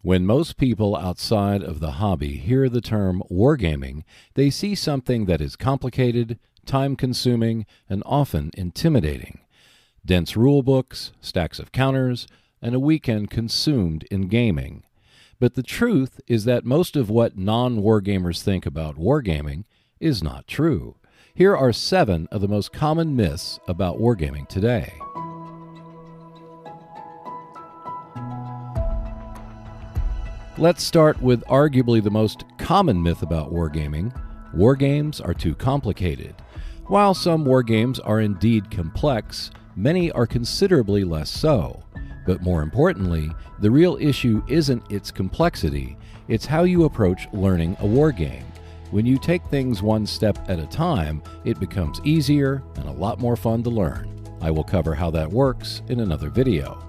When most people outside of the hobby hear the term wargaming, they see something that is complicated, time-consuming, and often intimidating. Dense rule books, stacks of counters, and a weekend consumed in gaming. But the truth is that most of what non-wargamers think about wargaming is not true. Here are 7 of the most common myths about wargaming today. Let's start with arguably the most common myth about wargaming. Wargames are too complicated. While some wargames are indeed complex, many are considerably less so. But more importantly, the real issue isn't its complexity, it's how you approach learning a wargame. When you take things one step at a time, it becomes easier and a lot more fun to learn. I will cover how that works in another video.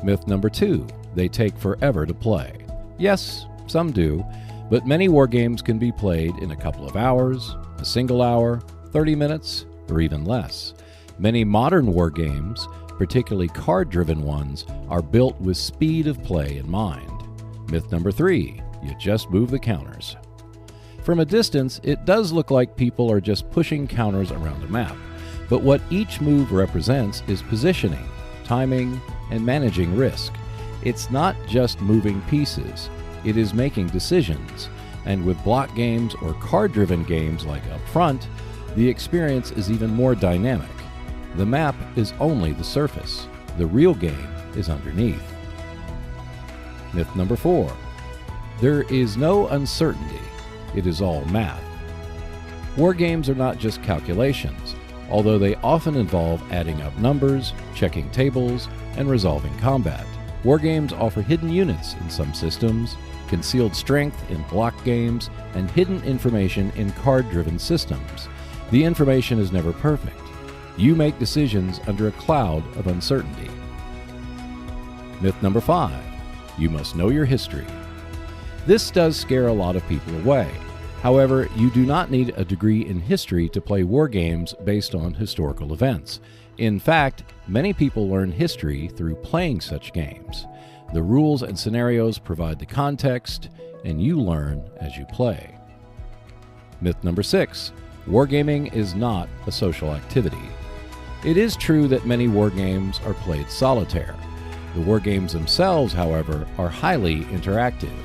Myth number 2. They take forever to play. Yes, some do, but many wargames can be played in a couple of hours, a single hour, 30 minutes, or even less. Many modern wargames, particularly card-driven ones, are built with speed of play in mind. Myth number 3. You just move the counters. From a distance, it does look like people are just pushing counters around a map, but what each move represents is positioning, timing, and managing risk. It's not just moving pieces, it is making decisions, and with block games or card-driven games like Up Front, the experience is even more dynamic. The map is only the surface, the real game is underneath. Myth number 4. There is no uncertainty, it is all math. Wargames are not just calculations, although they often involve adding up numbers, checking tables, and resolving combat. Wargames offer hidden units in some systems, concealed strength in block games, and hidden information in card-driven systems. The information is never perfect. You make decisions under a cloud of uncertainty. Myth number 5. You must know your history. This does scare a lot of people away. However, you do not need a degree in history to play wargames based on historical events. In fact, many people learn history through playing such games. The rules and scenarios provide the context, and you learn as you play. Myth number 6. Wargaming is not a social activity. It is true that many wargames are played solitaire. The wargames themselves, however, are highly interactive.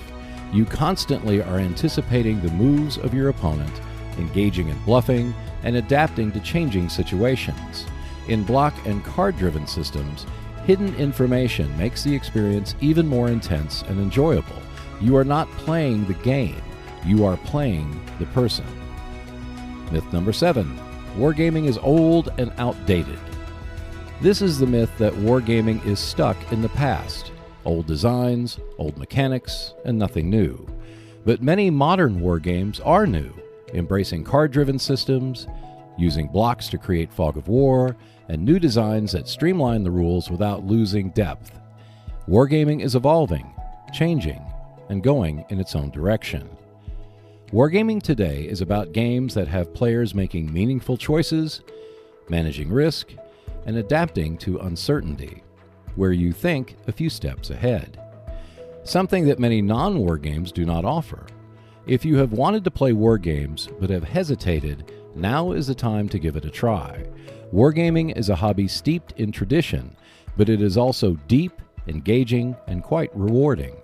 You constantly are anticipating the moves of your opponent, engaging in bluffing, and adapting to changing situations. In block and card-driven systems, hidden information makes the experience even more intense and enjoyable. You are not playing the game, you are playing the person. Myth number 7. Wargaming is old and outdated. This is the myth that wargaming is stuck in the past. Old designs, old mechanics, and nothing new. But many modern wargames are new, embracing card-driven systems, using blocks to create fog of war, and new designs that streamline the rules without losing depth. Wargaming is evolving, changing, and going in its own direction. Wargaming today is about games that have players making meaningful choices, managing risk, and adapting to uncertainty, where you think a few steps ahead. Something that many non-war games do not offer. If you have wanted to play war games but have hesitated, now is the time to give it a try. Wargaming is a hobby steeped in tradition, but it is also deep, engaging, and quite rewarding.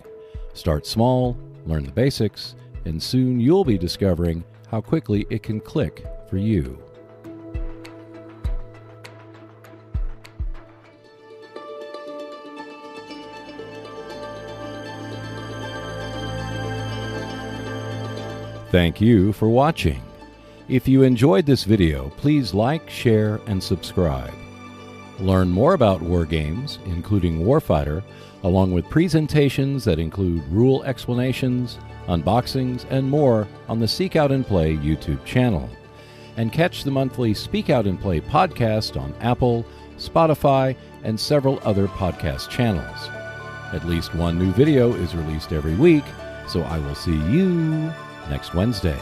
Start small, learn the basics, and soon you'll be discovering how quickly it can click for you. Thank you for watching. If you enjoyed this video, please like, share, and subscribe. Learn more about wargames, including Warfighter, along with presentations that include rule explanations, unboxings, and more on the Seek Out and Play YouTube channel. And catch the monthly Speak Out and Play podcast on Apple, Spotify, and several other podcast channels. At least one new video is released every week, so I will see you next Wednesday.